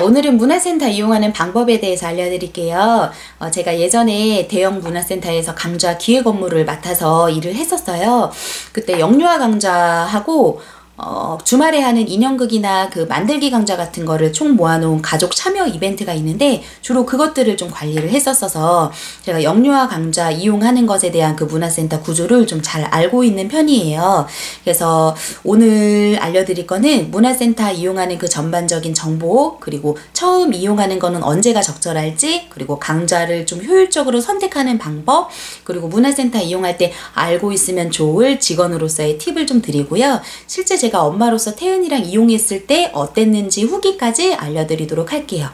오늘은 문화센터 이용하는 방법에 대해서 알려드릴게요. 제가 예전에 대형 문화센터에서 강좌 기획 업무를 맡아서 일을 했었어요. 그때 영유아 강좌하고 주말에 하는 인형극이나 그 만들기 강좌 같은 거를 총 모아놓은 가족 참여 이벤트가 있는데 주로 그것들을 좀 관리를 했었어서 제가 영유아 강좌 이용하는 것에 대한 그 문화센터 구조를 좀 잘 알고 있는 편이에요. 그래서 오늘 알려드릴 거는 문화센터 이용하는 그 전반적인 정보, 그리고 처음 이용하는 거는 언제가 적절할지, 그리고 강좌를 좀 효율적으로 선택하는 방법, 그리고 문화센터 이용할 때 알고 있으면 좋을 직원으로서의 팁을 좀 드리고요. 실제 제가 엄마로서 태은이랑 이용했을 때 어땠는지 후기까지 알려드리도록 할게요.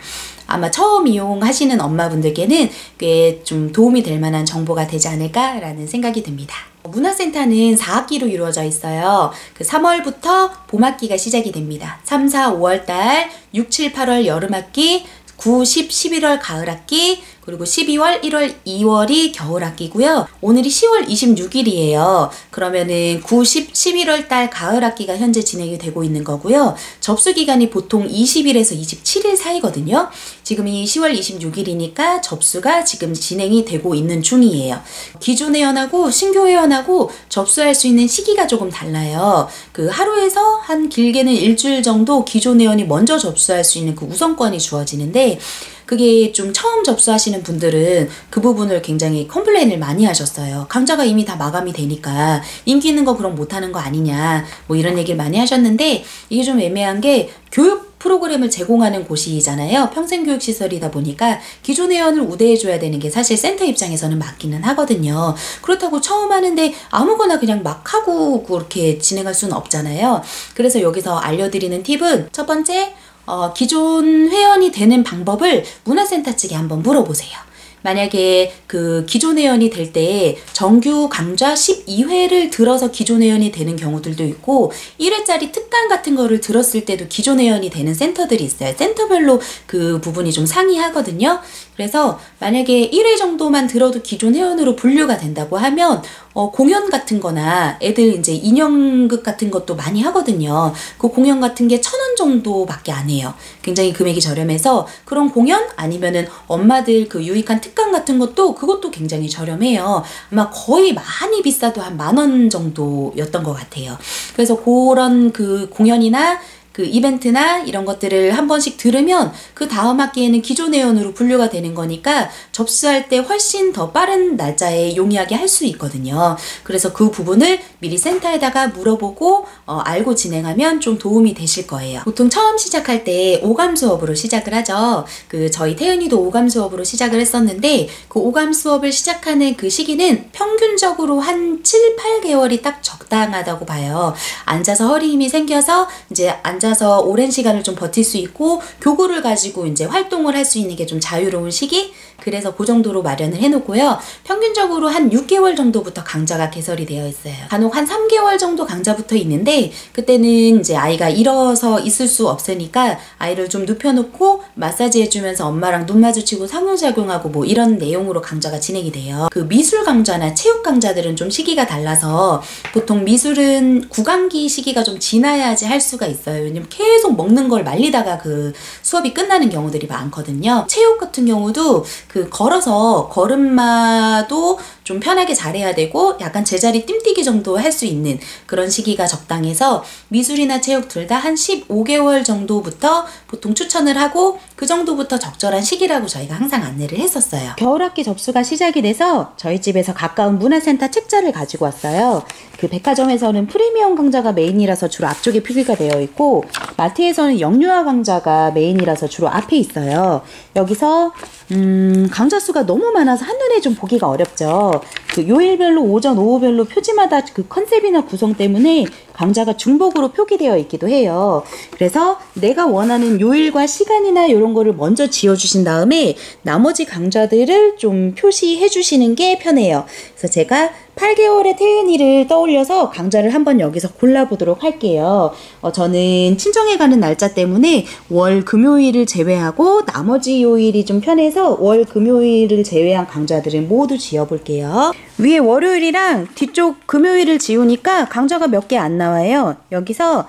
아마 처음 이용하시는 엄마분들께는 꽤 좀 도움이 될 만한 정보가 되지 않을까라는 생각이 듭니다. 문화센터는 4학기로 이루어져 있어요. 그 3월부터 봄학기가 시작이 됩니다. 3, 4, 5월달, 6, 7, 8월 여름학기, 9, 10, 11월 가을학기, 그리고 12월, 1월, 2월이 겨울학기고요. 오늘이 10월 26일이에요. 그러면은 9, 10, 11월 달 가을학기가 현재 진행이 되고 있는 거고요. 접수기간이 보통 20일에서 27일 사이거든요. 지금이 10월 26일이니까 접수가 지금 진행이 되고 있는 중이에요. 기존 회원하고 신규 회원하고 접수할 수 있는 시기가 조금 달라요. 그 하루에서 한 길게는 일주일 정도 기존 회원이 먼저 접수할 수 있는 그 우선권이 주어지는데, 그게 좀 처음 접수하시는 분들은 그 부분을 굉장히 컴플레인을 많이 하셨어요. 강좌가 이미 다 마감이 되니까 인기 있는 거 그럼 못하는 거 아니냐, 뭐 이런 얘기를 많이 하셨는데, 이게 좀 애매한 게 교육 프로그램을 제공하는 곳이잖아요. 평생교육시설이다 보니까 기존 회원을 우대해줘야 되는 게 사실 센터 입장에서는 맞기는 하거든요. 그렇다고 처음 하는데 아무거나 그냥 막 하고 그렇게 진행할 수는 없잖아요. 그래서 여기서 알려드리는 팁은 첫 번째, 기존 회원이 되는 방법을 문화센터 측에 한번 물어보세요. 만약에 그 기존 회원이 될 때 정규 강좌 12회를 들어서 기존 회원이 되는 경우들도 있고, 1회짜리 특강 같은 거를 들었을 때도 기존 회원이 되는 센터들이 있어요. 센터별로 그 부분이 좀 상이하거든요. 그래서 만약에 1회 정도만 들어도 기존 회원으로 분류가 된다고 하면 공연 같은 거나 애들 이제 인형극 같은 것도 많이 하거든요. 그 공연 같은 게 1,000원 정도밖에 안 해요. 굉장히 금액이 저렴해서 그런 공연 아니면은 엄마들 그 유익한 특강 같은 것도 그것도 굉장히 저렴해요. 아마 거의 많이 비싸도 한 10,000원 정도였던 것 같아요. 그래서 그런 그 공연이나 그 이벤트나 이런 것들을 한 번씩 들으면 그 다음 학기에는 기존 회원으로 분류가 되는 거니까 접수할 때 훨씬 더 빠른 날짜에 용이하게 할 수 있거든요. 그래서 그 부분을 미리 센터에다가 물어보고 알고 진행하면 좀 도움이 되실 거예요. 보통 처음 시작할 때 오감 수업으로 시작을 하죠. 그 저희 태은이도 오감 수업으로 시작을 했었는데, 그 오감 수업을 시작하는 그 시기는 평균적으로 한 7, 8개월이 딱 적당하다고 봐요. 앉아서 허리 힘이 생겨서 이제 앉아서 오랜 시간을 좀 버틸 수 있고 교구를 가지고 이제 활동을 할 수 있는 게 좀 자유로운 시기? 그래서 그 정도로 마련을 해놓고요. 평균적으로 한 6개월 정도부터 강좌가 개설이 되어 있어요. 간혹 한 3개월 정도 강좌부터 있는데, 그때는 이제 아이가 일어서 있을 수 없으니까 아이를 좀 눕혀놓고 마사지 해주면서 엄마랑 눈 마주치고 상호작용하고 뭐 이런 내용으로 강좌가 진행이 돼요. 그 미술 강좌나 체육 강좌들은 좀 시기가 달라서 보통 미술은 구강기 시기가 좀 지나야지 할 수가 있어요. 왜냐면 계속 먹는 걸 말리다가 그 수업이 끝나는 경우들이 많거든요. 체육 같은 경우도 그 걸어서 걸음마도 좀 편하게 잘해야 되고 약간 제자리 뜀뛰기 정도 할 수 있는 그런 시기가 적당해서 미술이나 체육 둘 다 한 15개월 정도부터 보통 추천을 하고, 그 정도부터 적절한 시기라고 저희가 항상 안내를 했었어요. 겨울학기 접수가 시작이 돼서 저희 집에서 가까운 문화센터 책자를 가지고 왔어요. 그 백화점에서는 프리미엄 강좌가 메인이라서 주로 앞쪽에 표기가 되어 있고, 마트에서는 영유아 강좌가 메인이라서 주로 앞에 있어요. 여기서 강좌 수가 너무 많아서 한눈에 좀 보기가 어렵죠. 그 요일별로 오전, 오후별로 표지마다 그 컨셉이나 구성 때문에 강좌가 중복으로 표기되어 있기도 해요. 그래서 내가 원하는 요일과 시간이나 이런 거를 먼저 지어주신 다음에 나머지 강좌들을 좀 표시해 주시는 게 편해요. 그래서 제가 8개월의 태은이를 떠올려서 강좌를 한번 여기서 골라보도록 할게요. 저는 친정에 가는 날짜 때문에 월 금요일을 제외하고 나머지 요일이 좀 편해서 월 금요일을 제외한 강좌들을 모두 지어볼게요. 위에 월요일이랑 뒤쪽 금요일을 지우니까 강좌가 몇 개 안 나와요. 여기서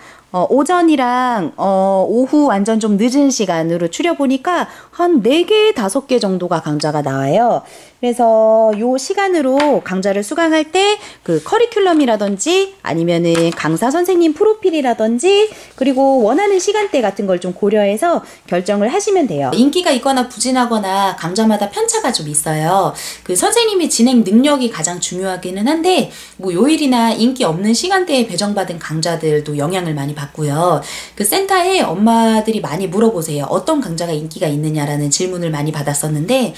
오전이랑 오후 완전 좀 늦은 시간으로 추려보니까 한 4개, 5개 정도가 강좌가 나와요. 그래서 요 시간으로 강좌를 수강할 때 그 커리큘럼이라든지 아니면은 강사 선생님 프로필이라든지 그리고 원하는 시간대 같은 걸 좀 고려해서 결정을 하시면 돼요. 인기가 있거나 부진하거나 강좌마다 편차가 좀 있어요. 그 선생님의 진행 능력이 가장 중요하기는 한데 뭐 요일이나 인기 없는 시간대에 배정받은 강좌들도 영향을 많이 받고요. 그 센터에 엄마들이 많이 물어보세요. 어떤 강좌가 인기가 있느냐라는 질문을 많이 받았었는데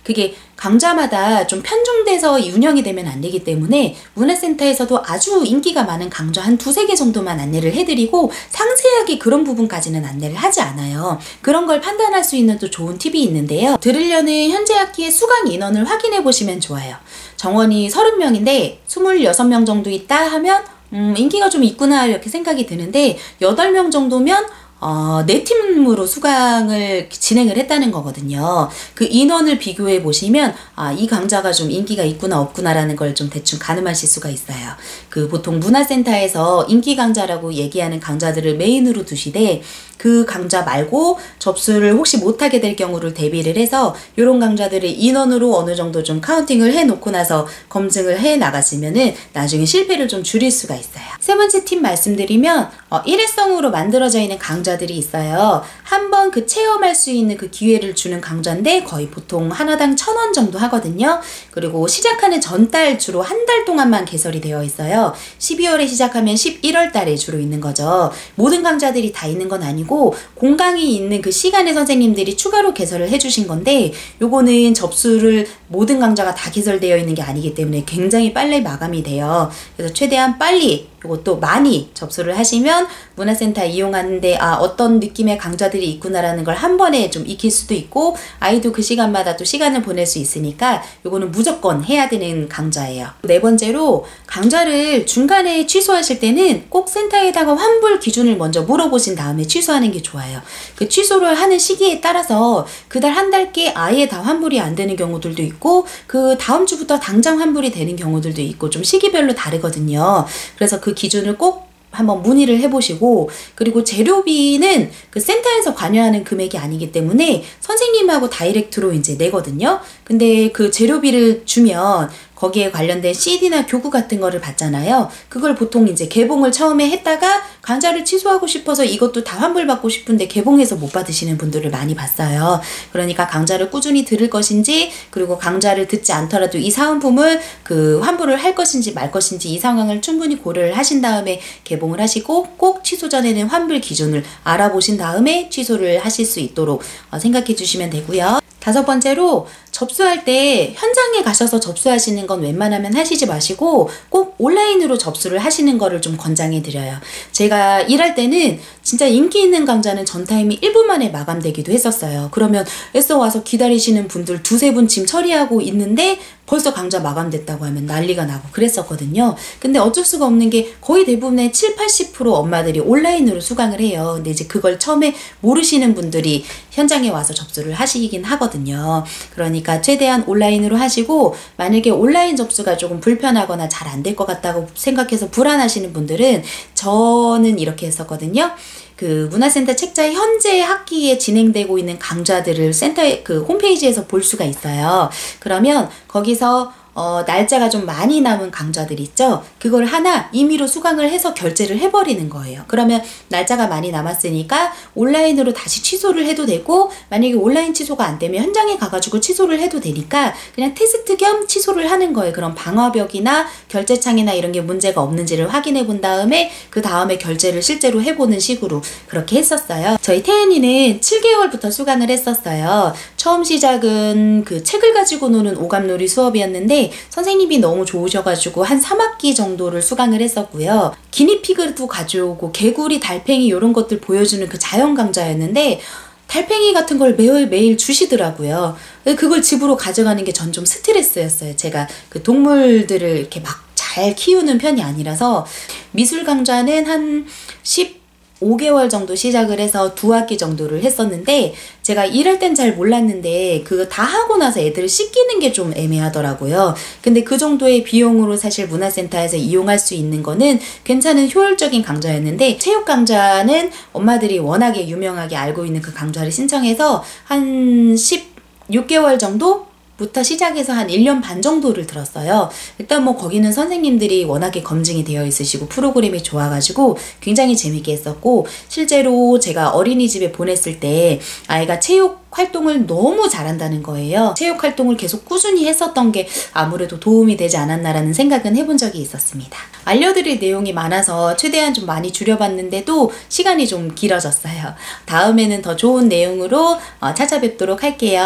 그게 강좌마다 좀 편중돼서 운영이 되면 안 되기 때문에 문화센터에서도 아주 인기가 많은 강좌 한 2-3개 정도만 안내를 해드리고 상세하게 그런 부분까지는 안내를 하지 않아요. 그런 걸 판단할 수 있는 또 좋은 팁이 있는데요. 들으려는 현재 학기의 수강 인원을 확인해 보시면 좋아요. 정원이 30명인데 26명 정도 있다 하면 인기가 좀 있구나 이렇게 생각이 드는데 8명 정도면 네 팀으로 수강을 진행을 했다는 거거든요. 그 인원을 비교해 보시면 이 강좌가 좀 인기가 있구나 없구나라는 걸 좀 대충 가늠하실 수가 있어요. 그 보통 문화센터에서 인기 강좌라고 얘기하는 강좌들을 메인으로 두시되 그 강좌 말고 접수를 혹시 못하게 될 경우를 대비를 해서 이런 강좌들의 인원으로 어느 정도 좀 카운팅을 해 놓고 나서 검증을 해 나가시면은 나중에 실패를 좀 줄일 수가 있어요. 세 번째 팁 말씀드리면 일회성으로 만들어져 있는 강좌들이 있어요. 한번 그 체험할 수 있는 그 기회를 주는 강좌인데 거의 보통 하나당 1,000원 정도 하거든요. 그리고 시작하는 전달 주로 한 달 동안만 개설이 되어 있어요. 12월에 시작하면 11월 달에 주로 있는 거죠. 모든 강좌들이 다 있는 건 아니고 공강이 있는 그 시간에 선생님들이 추가로 개설을 해주신 건데 요거는 접수를 모든 강좌가 다 개설되어 있는 게 아니기 때문에 굉장히 빨리 마감이 돼요. 그래서 최대한 빨리 이것도 많이 접수를 하시면 문화센터 이용하는데 어떤 느낌의 강좌들이 있구나라는 걸 한 번에 좀 익힐 수도 있고 아이도 그 시간마다 또 시간을 보낼 수 있으니까 요거는 무조건 해야 되는 강좌예요. 네 번째로 강좌를 중간에 취소하실 때는 꼭 센터에다가 환불 기준을 먼저 물어보신 다음에 취소하는 게 좋아요. 그 취소를 하는 시기에 따라서 그달 한 달께 아예 다 환불이 안 되는 경우들도 있고 그 다음 주부터 당장 환불이 되는 경우들도 있고 좀 시기별로 다르거든요. 그래서 그 기준을 꼭 한번 문의를 해보시고 그리고 재료비는 그 센터에서 관여하는 금액이 아니기 때문에 선생님하고 다이렉트로 이제 내거든요. 근데 그 재료비를 주면 거기에 관련된 CD나 교구 같은 거를 받잖아요. 그걸 보통 이제 개봉을 처음에 했다가 강좌를 취소하고 싶어서 이것도 다 환불받고 싶은데 개봉해서 못 받으시는 분들을 많이 봤어요. 그러니까 강좌를 꾸준히 들을 것인지 그리고 강좌를 듣지 않더라도 이 사은품을 그 환불을 할 것인지 말 것인지 이 상황을 충분히 고려를 하신 다음에 개봉을 하시고 꼭 취소 전에는 환불 기준을 알아보신 다음에 취소를 하실 수 있도록 생각해 주시면 되고요. 5번째로 접수할 때 현장에 가셔서 접수하시는 건 웬만하면 하시지 마시고 꼭 온라인으로 접수를 하시는 거를 좀 권장해 드려요. 제가 일할 때는 진짜 인기 있는 강좌는 전타임이 1분 만에 마감되기도 했었어요. 그러면 애써 와서 기다리시는 분들 2-3분 짐 처리하고 있는데 벌써 강좌 마감됐다고 하면 난리가 나고 그랬었거든요. 근데 어쩔 수가 없는 게 거의 대부분의 70-80% 엄마들이 온라인으로 수강을 해요. 근데 이제 그걸 처음에 모르시는 분들이 현장에 와서 접수를 하시긴 하거든요. 그러니까 최대한 온라인으로 하시고 만약에 온라인 접수가 조금 불편하거나 잘 안 될 것 같다고 생각해서 불안하시는 분들은 저는 이렇게 했었거든요. 그 문화센터 책자에 현재 학기에 진행되고 있는 강좌들을 센터의 그 홈페이지에서 볼 수가 있어요. 그러면 거기서 날짜가 좀 많이 남은 강좌들 있죠? 그걸 하나 임의로 수강을 해서 결제를 해버리는 거예요. 그러면 날짜가 많이 남았으니까 온라인으로 다시 취소를 해도 되고 만약에 온라인 취소가 안 되면 현장에 가가지고 취소를 해도 되니까 그냥 테스트 겸 취소를 하는 거예요. 그럼 방화벽이나 결제창이나 이런 게 문제가 없는지를 확인해 본 다음에 그 다음에 결제를 실제로 해보는 식으로 그렇게 했었어요. 저희 태연이는 7개월부터 수강을 했었어요. 처음 시작은 그 책을 가지고 노는 오감놀이 수업이었는데 선생님이 너무 좋으셔가지고 한 3학기 정도를 수강을 했었고요. 기니피그도 가져오고 개구리, 달팽이 이런 것들 보여주는 그 자연 강좌였는데 달팽이 같은 걸 매일 주시더라고요. 그걸 집으로 가져가는 게 전 좀 스트레스였어요. 제가 그 동물들을 이렇게 막 잘 키우는 편이 아니라서 미술 강좌는 한 5개월 정도 시작을 해서 2학기 정도를 했었는데 제가 일할 땐 잘 몰랐는데 그거 다 하고 나서 애들을 씻기는 게 좀 애매하더라고요. 근데 그 정도의 비용으로 사실 문화센터에서 이용할 수 있는 거는 괜찮은 효율적인 강좌였는데 체육 강좌는 엄마들이 워낙에 유명하게 알고 있는 그 강좌를 신청해서 한 16개월 정도? 부터 시작해서 한 1년 반 정도를 들었어요. 일단 뭐 거기는 선생님들이 워낙에 검증이 되어 있으시고 프로그램이 좋아가지고 굉장히 재밌게 했었고 실제로 제가 어린이집에 보냈을 때 아이가 체육 활동을 너무 잘한다는 거예요. 체육 활동을 계속 꾸준히 했었던 게 아무래도 도움이 되지 않았나라는 생각은 해본 적이 있었습니다. 알려드릴 내용이 많아서 최대한 좀 많이 줄여봤는데도 시간이 좀 길어졌어요. 다음에는 더 좋은 내용으로 찾아뵙도록 할게요.